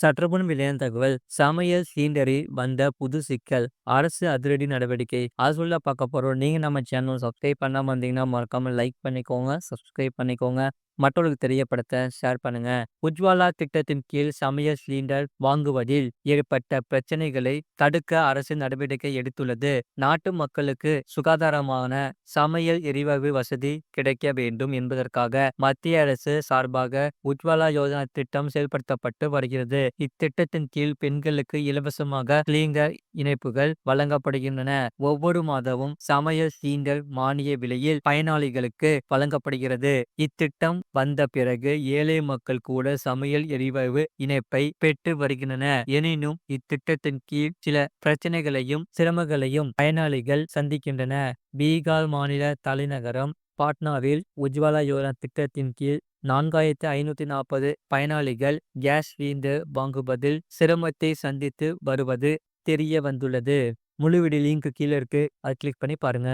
சற்றுமுன் வெளியான தகவல் சமையல் சிலிண்டரில் வந்த புது சிக்கல். அரசு அதிரடி நடவடிக்கை. அது சொல்ல பார்க்க போறோம். நீங்க நம்ம சேனல் சப்ஸ்கிரைப் பண்ணாம இருந்தீங்கன்னா மறக்காம லைக் பண்ணிக்கோங்க, சப்ஸ்கிரைப் பண்ணிக்கோங்க. மற்றவர்களுக்கு தெரியப்படுத்த ஷேர் பண்ணுங்க. உஜ்வாலா திட்டத்தின் கீழ் சமையல் சிலிண்டர் வாங்குவதில் ஏற்பட்ட பிரச்சனைகளை தடுக்க அரசு நடவடிக்கை எடுத்துள்ளது. நாட்டு மக்களுக்கு சுகாதாரமான சமையல் எரிவாயு வசதி கிடைக்க வேண்டும் என்பதற்காக மத்திய அரசு சார்பாக உஜ்வாலா யோஜனா திட்டம் செயல்படுத்தப்பட்டு வருகிறது. இத்திட்டத்தின் கீழ் பெண்களுக்கு இலவசமாக சிலிண்டர் இணைப்புகள் வழங்கப்படுகின்றன. ஒவ்வொரு மாதமும் சமையல் சிலிண்டர் மானிய விலையில் பயனாளிகளுக்கு வழங்கப்படுகிறது. இத்திட்டம் வந்த பிறகு ஏழை மக்கள் கூட சமையல் எரிவாயு இணைப்பை பெற்று வருகின்றன. எனினும் இத்திட்டத்தின் கீழ் சில பிரச்சனைகளையும் சிரமங்களையும் பயனாளிகள் சந்திக்கின்றன. பீகார் மாநில தலைநகரம் பாட்னாவில் உஜ்வாலா யோஜனா திட்டத்தின் கீழ் 4540 பயனாளிகள் கேஸ் சிலிண்டர் வாங்குவதில் சிரமத்தை சந்தித்து வருவது தெரிய வந்துள்ளது. முழு வீடியோ லிங்க் கீழே இருக்கு. அதை கிளிக் பண்ணி பாருங்க.